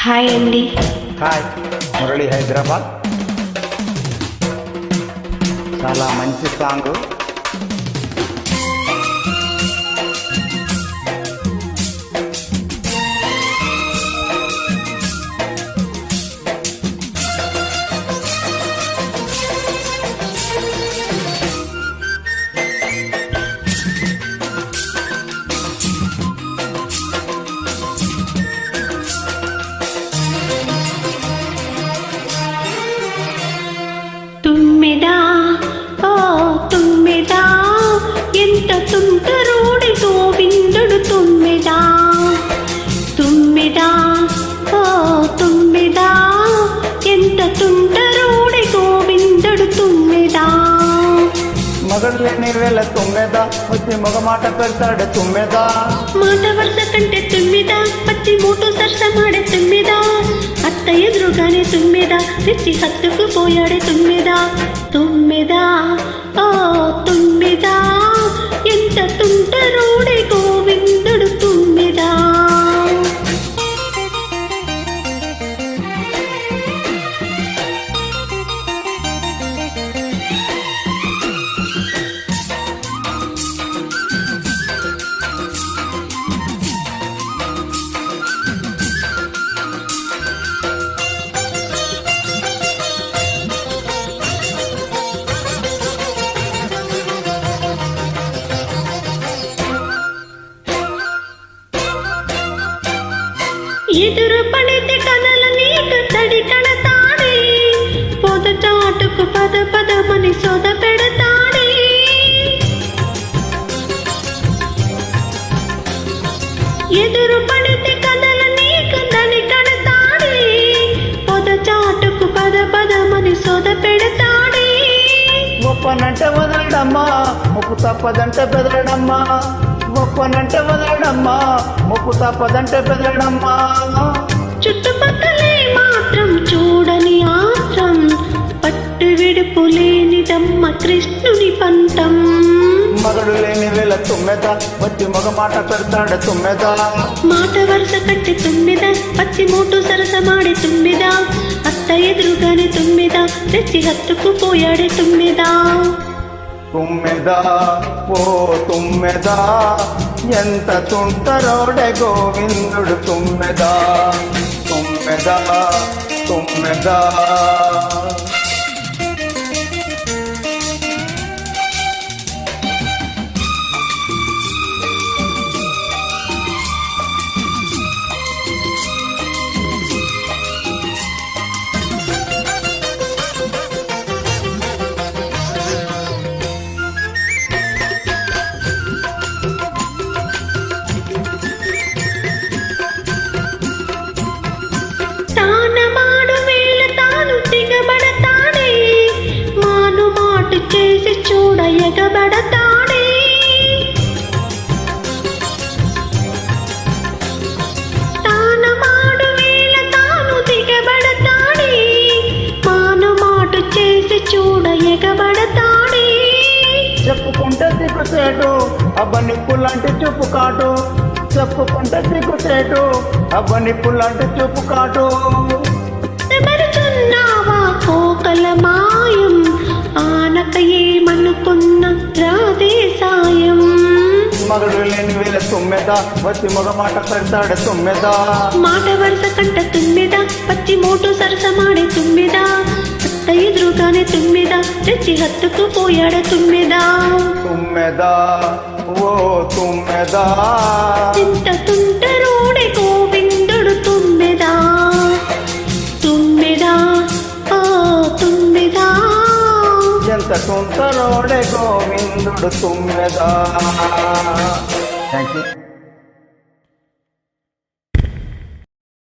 Hi అండి. Hi, Murali Hyderabad. చాలా మంచి సాంగ్. తుమ్మెదా ఓ తుమ్మెదా, ఎంత తుంటరోడి గోవిందుడు తుమ్మెదా. తుమ్మెదా ఓ తుమ్మెదా, ఎంత తుంటరోడి గోవిందుడు తుమ్మెదా. మగడు లేని వేళ తుమ్మెదా, వచ్చి మగ మాట పెడతాడు తుమ్మెదా. మాట వరుస కంటే తుమ్మెదా, పచ్చి మూటు సరసమాడే తుమ్మెదా. అత్త ఎదురుగానే తుమ్మెదా, తెచ్చి హత్తుకు పోయాడే తుమ్మెదా. తుమ్మెదా ఓ తుమ్మెదా, ఎంత తుంటరోడే గోవిందుడు తుమ్మెదా. ఎదురు పడితే కనల నీకు తడి కడతాడే, పొద చాటుకు పద పదమని సొద పెడతాడే. ఎదురు పడితే కనల నీకు తడి కడతాడే, పొద చాటుకు పద పదమని సొద పెడతాడే. గొప్పనంటే వదలడమ్మా, ముప్పు తప్పదంటే బెదరడమ్మా. గొప్పనంటే వదలడమ్మా, ముప్పు తప్పదంటే బెదరడమ్మా. చుట్టుపక్కలే మాత్రం చూడని ఆత్రం, పట్టు విడుపు లేనిదమ్మ కృష్ణుని పంతం. మగడు లేని వేళ తుమ్మెదా, వచ్చి మగ మాట పెడతాడు తుమ్మెదా. మాట వరుస కట్టి తుమ్మెదా, పచ్చి మూటు సరసమాడే తుమ్మెదా. అత్త ఎదురుగానే తుమ్మెదా, తెచ్చి హత్తుకు పోయాడే తుమ్మెదా. తుమ్మెదా ఓ తుమ్మెదా, ఎంత తుంటరోడే గోవిందుడు తుమ్మెదా. తుమ్మెదా తుమ్మెదా. తానమాడు వేళ తాను దిగబడతాడే, మాను మాటు చేసి చూడ ఎగబడతాడే. తానమాడు వేళ తాను దిగబడతాడే, మాను మాటు చేసి చూడ ఎగబడతాడే. చెప్పుకుంటే దిగుసేటు అబ్బని పుల్లంటి చూపు కాటు. చెప్పుకుంటే దిగుసేటు అబ్బని పుల్లంటి చూపు కాటు. మరుచున్నావా కోకల మాయం, ఆనక ఏమనుకున్న రాధే సాయం. మగడు లేని వేళ తుమ్మెదా, వచ్చి మగ మాట పెడతాడు తుమ్మెదా. మాట వరుస కంట తుమ్మెదా, పచ్చి మూటు సరసమాడే తుమ్మెదా. అత్త ఎదురుగానే తుమ్మెదా, తెచ్చి హత్తుకు పోయాడ తుమ్మెదా. తుమ్మెదా ఓ తుమ్మెదా, ఎంత తుంటరోడే గోవిందుడు తుమ్మెదా. తుమ్మెదా ఓ తుమ్మెదా, ఎంత తుంటరోడే గోవిందుడు తుమ్మెదా. Thank you.